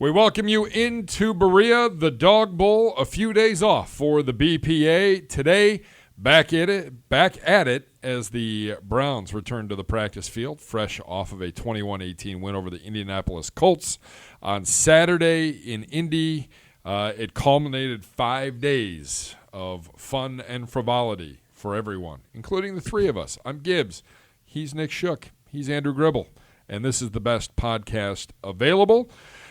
We welcome you into Berea, the Dog Bowl, a few days off for the BPA. Today, back at it as the Browns return to the practice field, fresh off of a 21-18 win over the Indianapolis Colts on Saturday in Indy. It culminated 5 days of fun and frivolity for everyone, including the three of us. I'm Gibbs. He's Nick Shook. He's Andrew Gribble. And this is the best podcast available.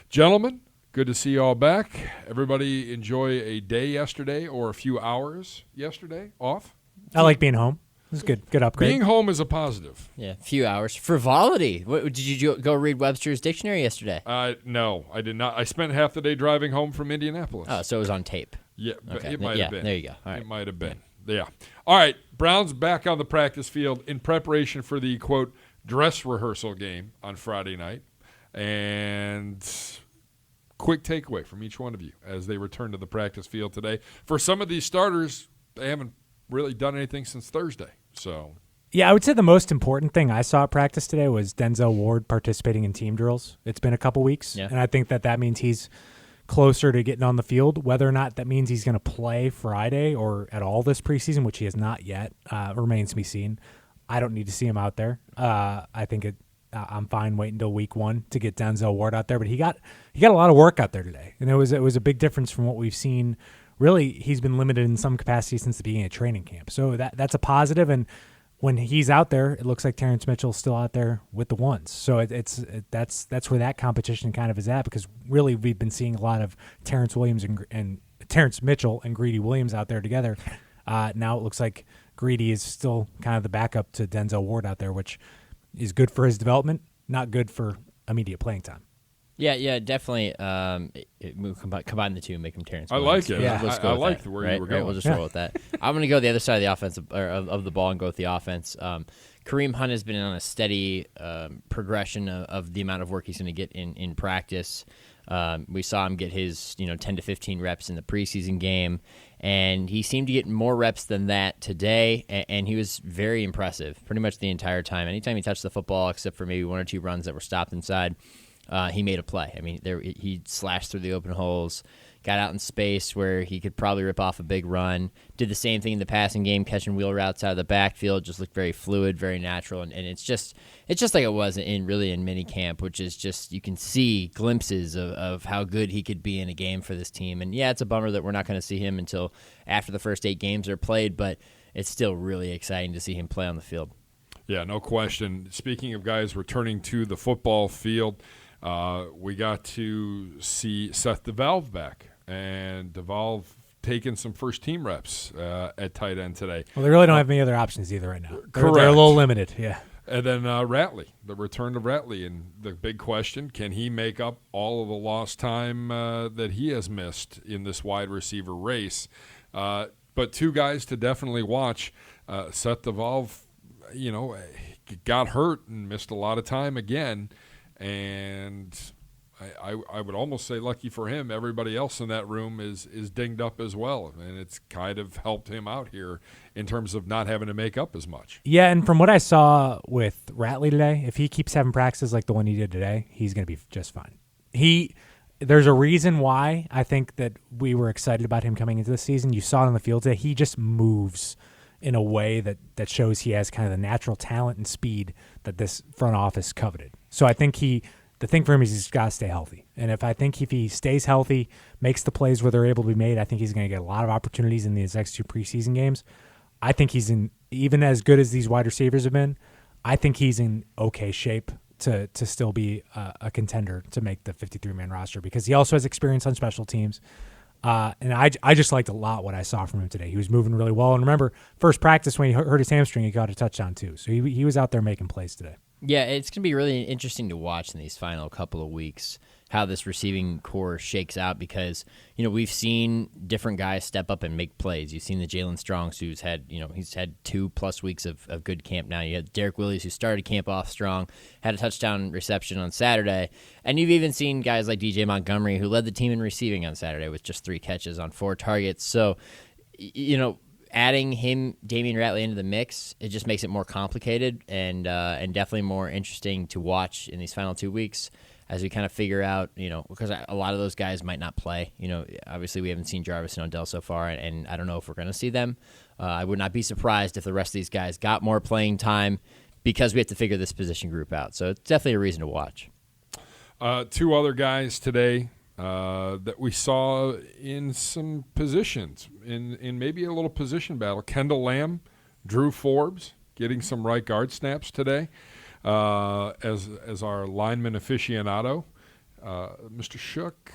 Gentlemen, good to see you all back. Everybody enjoy a day yesterday or a few hours yesterday off? I like being home. It was good. Good upgrade. Being home is a positive. Yeah, a few hours. Frivolity. Did you go read Webster's Dictionary yesterday? No, I did not. I spent half the day driving home from Indianapolis. Oh, so it was on tape. Yeah, Okay. it might have been. There you go. All right. It might have been. Yeah. All right, Browns back on the practice field in preparation for the, quote, dress rehearsal game on Friday night. And quick takeaway from each one of you as they return to the practice field today. For some of these starters, they haven't really done anything since Thursday. So, yeah, I would say the most important thing I saw at practice today was Denzel Ward participating in team drills. It's been a couple weeks, and I think that means he's closer to getting on the field. Whether or not that means he's going to play Friday or at all this preseason, which he has not yet, remains to be seen. I don't need to see him out there. I think I'm fine waiting until week 1 to get Denzel Ward out there, but he got a lot of work out there today, and it was a big difference from what we've seen. Really, he's been limited in some capacity since the beginning of training camp, so that's a positive. And when he's out there, it looks like Terrence Mitchell's still out there with the ones. So that's where that competition kind of is at, because really we've been seeing a lot of Terrence Mitchell and Greedy Williams out there together. Now it looks like Greedy is still kind of the backup to Denzel Ward out there, which is good for his development, not good for immediate playing time. Yeah, definitely. Combine the two and make him Terrence like Williams. it. Yeah. I like where you were going. We'll just roll with that. I'm going to go the other side of the offense of the ball and go with the offense. Kareem Hunt has been on a steady progression of the amount of work he's going to get in practice. We saw him get his 10 to 15 reps in the preseason game, and he seemed to get more reps than that today, and he was very impressive pretty much the entire time. Anytime he touched the football, except for maybe one or two runs that were stopped inside, he made a play. I mean, he slashed through the open holes, got out in space where he could probably rip off a big run, did the same thing in the passing game, catching wheel routes out of the backfield, just looked very fluid, very natural, and it's just like it was in mini camp, which is just, you can see glimpses of how good he could be in a game for this team. And yeah, it's a bummer that we're not going to see him until after the first 8 games are played, but it's still really exciting to see him play on the field. Yeah, no question. Speaking of guys returning to the football field, we got to see Seth DeValve back, and DeValve taking some first-team reps at tight end today. Well, they really don't have any other options either right now. Correct. They're a little limited, yeah. And then Ratley, the return of Ratley, and the big question, can he make up all of the lost time that he has missed in this wide receiver race? But two guys to definitely watch. Seth DeValve, got hurt and missed a lot of time again, and I would almost say lucky for him, everybody else in that room is dinged up as well, and it's kind of helped him out here in terms of not having to make up as much. Yeah, and from what I saw with Ratley today, if he keeps having practices like the one he did today, he's going to be just fine. There's a reason why I think that we were excited about him coming into the season. You saw it on the field today. He just moves in a way that shows he has kind of the natural talent and speed that this front office coveted. So I think the thing for him is he's got to stay healthy. And if he stays healthy, makes the plays where they're able to be made, I think he's going to get a lot of opportunities in these next 2 preseason games. I think he's even as good as these wide receivers have been, I think he's in okay shape to still be a contender to make the 53-man roster, because he also has experience on special teams. And I just liked a lot what I saw from him today. He was moving really well. And remember, first practice when he hurt his hamstring, he got a touchdown too. So he was out there making plays today. Yeah, it's going to be really interesting to watch in these final couple of weeks how this receiving core shakes out, because, we've seen different guys step up and make plays. You've seen the Jalen Strongs, who's had, he's had 2+ weeks of good camp now. You had Derek Williams, who started camp off strong, had a touchdown reception on Saturday. And you've even seen guys like DJ Montgomery, who led the team in receiving on Saturday with just 3 catches on 4 targets. So, adding Damian Ratley into the mix, it just makes it more complicated and definitely more interesting to watch in these final 2 weeks as we kind of figure out, because a lot of those guys might not play. Obviously we haven't seen Jarvis and Odell so far, and I don't know if we're going to see them. I would not be surprised if the rest of these guys got more playing time because we have to figure this position group out. So it's definitely a reason to watch. Two other guys today that we saw in some positions, in maybe a little position battle. Kendall Lamb, Drew Forbes getting some right guard snaps today as our lineman aficionado. Mr. Shook,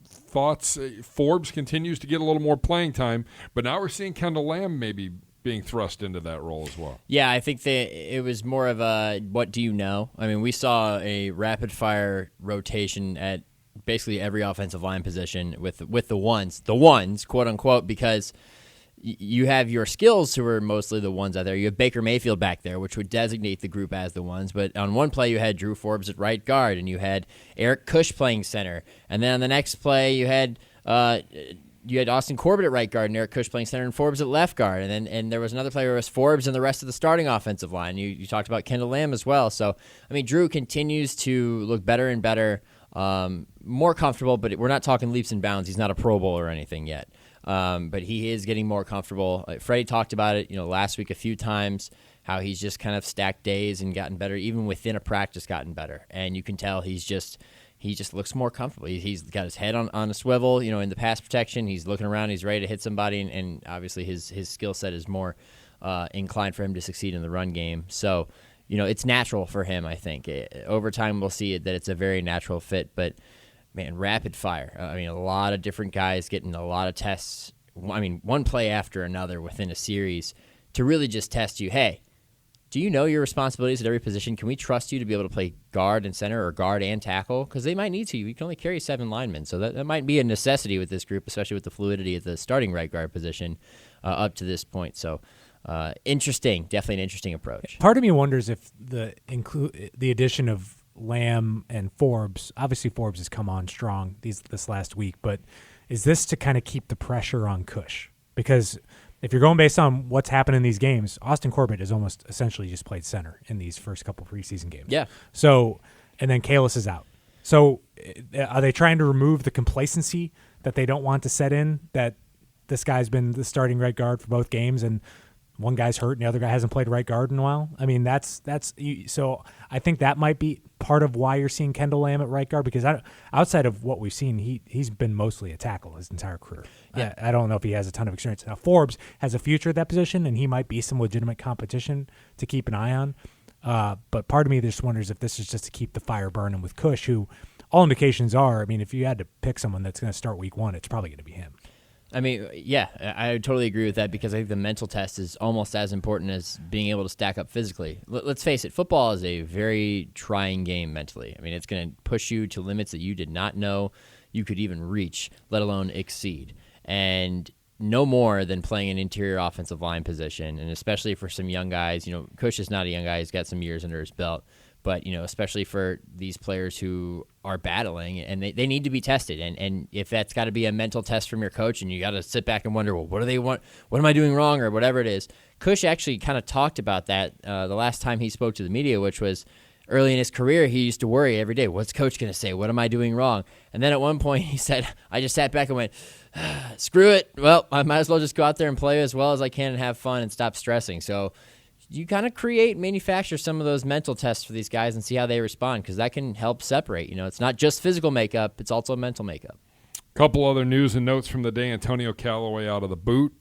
thoughts? Forbes continues to get a little more playing time, but now we're seeing Kendall Lamb maybe being thrust into that role as well. Yeah, I think it was more of a what do you know? I mean, we saw a rapid-fire rotation at basically every offensive line position with the ones, quote-unquote, because you have your skills who are mostly the ones out there. You have Baker Mayfield back there, which would designate the group as the ones. But on one play, you had Drew Forbes at right guard, and you had Eric Kush playing center. And then on the next play, you had Austin Corbett at right guard, and Eric Kush playing center, and Forbes at left guard. And then there was another play where it was Forbes and the rest of the starting offensive line. You talked about Kendall Lamb as well. So, I mean, Drew continues to look better and better, more comfortable, but we're not talking leaps and bounds. He's not a Pro Bowl or anything yet. But he is getting more comfortable. Freddie talked about it, last week a few times, how he's just kind of stacked days and gotten better, even within a practice gotten better. And you can tell he just looks more comfortable. He's got his head on a swivel, in the pass protection. He's looking around. He's ready to hit somebody. And obviously his skill set is more inclined for him to succeed in the run game. So, it's natural for him, I think. Over time, we'll see that it's a very natural fit. But, man, rapid fire. A lot of different guys getting a lot of tests. One play after another within a series to really just test you. Hey, do you know your responsibilities at every position? Can we trust you to be able to play guard and center or guard and tackle? Because they might need to. You can only carry 7 linemen. So that might be a necessity with this group, especially with the fluidity at the starting right guard position up to this point. So interesting. Definitely an interesting approach. Part of me wonders if the addition of Lamb and Forbes, obviously Forbes has come on strong this last week, but is this to kind of keep the pressure on Kush? Because if you're going based on what's happened in these games, Austin Corbett has almost essentially just played center in these first couple preseason games. Yeah. So, and then Kalis is out. So are they trying to remove the complacency that they don't want to set in, that this guy's been the starting right guard for both games and one guy's hurt and the other guy hasn't played right guard in a while? So I think that might be part of why you're seeing Kendall Lamb at right guard, because outside of what we've seen, he's been mostly a tackle his entire career. Yeah. I don't know if he has a ton of experience. Now, Forbes has a future at that position, and he might be some legitimate competition to keep an eye on. But part of me just wonders if this is just to keep the fire burning with Kush, who all indications are, if you had to pick someone that's going to start week 1, it's probably going to be him. Yeah, I totally agree with that, because I think the mental test is almost as important as being able to stack up physically. Let's face it, football is a very trying game mentally. It's going to push you to limits that you did not know you could even reach, let alone exceed. And no more than playing an interior offensive line position, and especially for some young guys. Kush is not a young guy. He's got some years under his belt. But, especially for these players who are battling, and they need to be tested. And if that's got to be a mental test from your coach, and you got to sit back and wonder, well, what do they want? What am I doing wrong, or whatever it is? Kush actually kind of talked about that the last time he spoke to the media, which was early in his career. He used to worry every day, what's coach going to say? What am I doing wrong? And then at one point he said, I just sat back and went, screw it. Well, I might as well just go out there and play as well as I can and have fun and stop stressing. So you kind of manufacture some of those mental tests for these guys and see how they respond, because that can help separate. It's not just physical makeup, it's also mental makeup. Couple other news and notes from the day. Antonio Callaway out of the boot.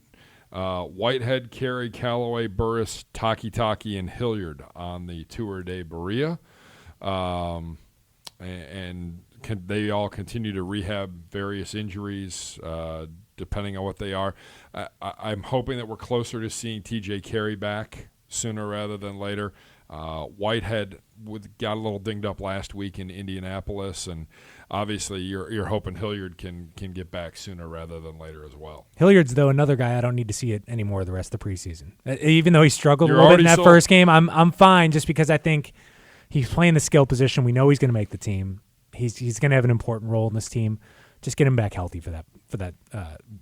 Whitehead, Carey, Callaway, Burris, Taki, and Hilliard on the two-a-day Berea. They all continue to rehab various injuries, depending on what they are. I'm hoping that we're closer to seeing T.J. Carey back sooner rather than later. Whitehead got a little dinged up last week in Indianapolis, and obviously you're hoping Hilliard can get back sooner rather than later as well. Hilliard's, though, another guy I don't need to see it anymore the rest of the preseason. Even though he struggled a little bit in that first game, I'm fine, just because I think he's playing the skill position. We know he's going to make the team. He's going to have an important role in this team. Just get him back healthy for that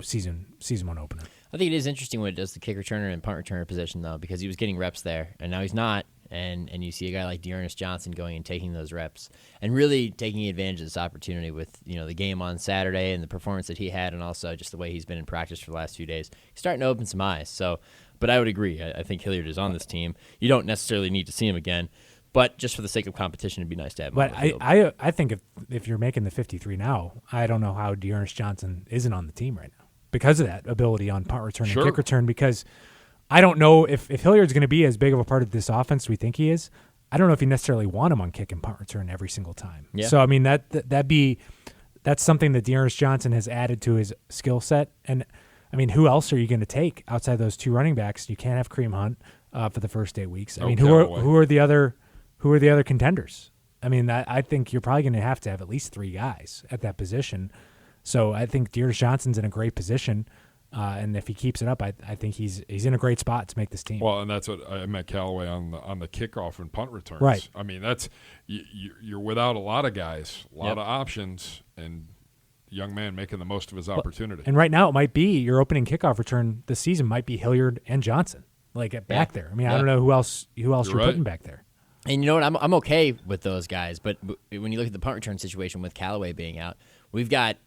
season 1 opener. I think it is interesting when it does the kick returner and punt returner position, though, because he was getting reps there, and now he's not. and you see a guy like Dearness Johnson going and taking those reps and really taking advantage of this opportunity with the game on Saturday and the performance that he had, and also just the way he's been in practice for the last few days. He's starting to open some eyes. So, but I would agree. I think Hilliard is on this team. You don't necessarily need to see him again, but just for the sake of competition, it'd be nice to have him. But I think if you're making the 53 now, I don't know how Dearness Johnson isn't on the team right now because of that ability on punt return and kick return, because I don't know if Hilliard's going to be as big of a part of this offense we think he is. I don't know if you necessarily want him on kick and punt return every single time. Yeah. So I mean that's something that Dearness Johnson has added to his skill set. And I mean, who else are you going to take outside those two running backs? You can't have Kareem Hunt for the first 8 weeks. I mean, who are the other contenders? I mean, I think you're probably going to have at least 3 guys at that position. So I think Dearness Johnson's in a great position. And if he keeps it up, I think he's in a great spot to make this team. Well, and that's what I meant Callaway on the kickoff and punt returns. Right. I mean, that's you're without a lot of guys, a lot of options, and young man making the most of his opportunity. And right now, it might be your opening kickoff return this season might be Hilliard and Johnson, back there. I mean, I don't know who else you're putting back there. And you know what? I'm okay with those guys, but when you look at the punt return situation with Callaway being out, we've got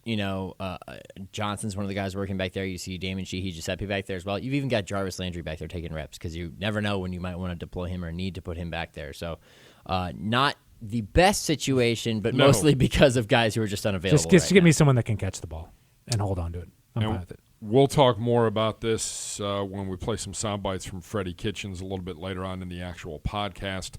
Johnson's one of the guys working back there. You see Damon Sheehy, Giuseppe back there as well. You've even got Jarvis Landry back there taking reps because you never know when you might want to deploy him or need to put him back there. So, not the best situation, but mostly because of guys who are just unavailable. Just give me someone that can catch the ball and hold on to it. I'm fine with it. We'll talk more about this when we play some sound bites from Freddie Kitchens a little bit later on in the actual podcast.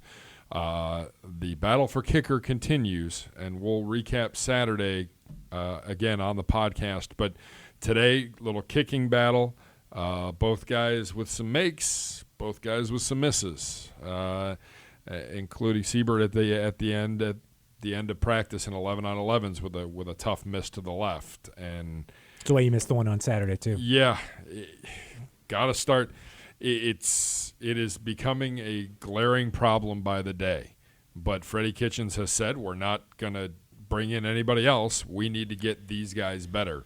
The battle for kicker continues, and we'll recap Saturday again on the podcast. But today, little kicking battle. Both guys with some makes, both guys with some misses, including Siebert at the end of practice in 11-on-11s with a tough miss to the left. And it's the way you missed the one on Saturday too. Yeah, got to start. It is becoming a glaring problem by the day. But Freddie Kitchens has said we're not going to bring in anybody else. We need to get these guys better.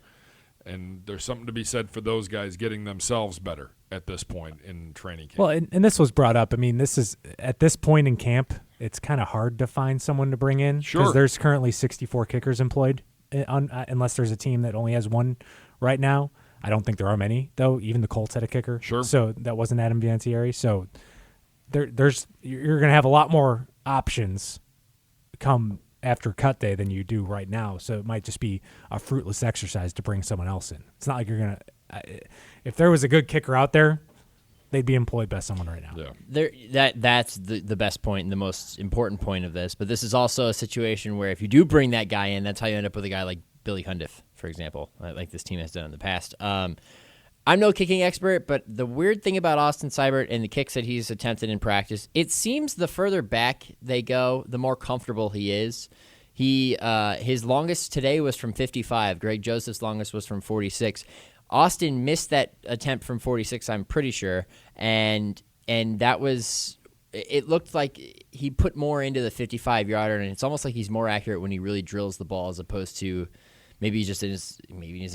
And there's something to be said for those guys getting themselves better at this point in training camp. Well, and this was brought up. I mean, this is at this point in camp, it's kind of hard to find someone to bring in. Sure. Because there's currently 64 kickers employed, unless there's a team that only has one right now. I don't think there are many, though. Even the Colts had a kicker. Sure. So that wasn't Adam Vinatieri. So you're going to have a lot more options come after cut day than you do right now. So it might just be a fruitless exercise to bring someone else in. It's not like you're going to if there was a good kicker out there, they'd be employed by someone right now. Yeah. That's the best point and the most important point of this. But this is also a situation where if you do bring that guy in, that's how you end up with a guy like Billy Cundiff, for example, like this team has done in the past. I'm no kicking expert, but the weird thing about Austin Seibert and the kicks that he's attempted in practice, it seems the further back they go, the more comfortable he is. His longest today was from 55. Greg Joseph's longest was from 46. Austin missed that attempt from 46, I'm pretty sure, and that was – it looked like he put more into the 55-yarder, and it's almost like he's more accurate when he really drills the ball as opposed to – maybe he's in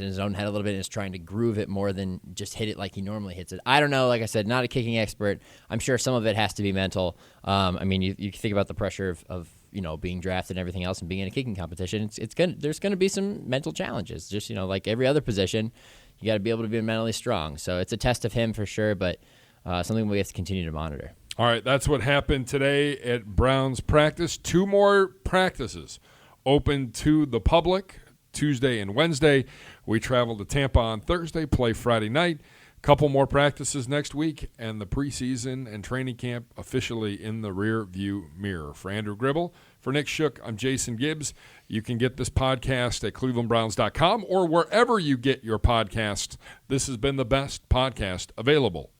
his own head a little bit and is trying to groove it more than just hit it like he normally hits it. I don't know. Like I said, not a kicking expert. I'm sure some of it has to be mental. I mean, you think about the pressure of being drafted and everything else and being in a kicking competition. There's gonna be some mental challenges. Just like every other position, you got to be able to be mentally strong. So it's a test of him for sure, but something we have to continue to monitor. All right, that's what happened today at Browns practice. 2 more practices open to the public. Tuesday and Wednesday. We travel to Tampa on Thursday, play Friday night. Couple more practices next week, and the preseason and training camp officially in the rear view mirror. For Andrew Gribble, for Nick Shook, I'm Jason Gibbs. You can get this podcast at clevelandbrowns.com or wherever you get your podcasts. This has been the best podcast available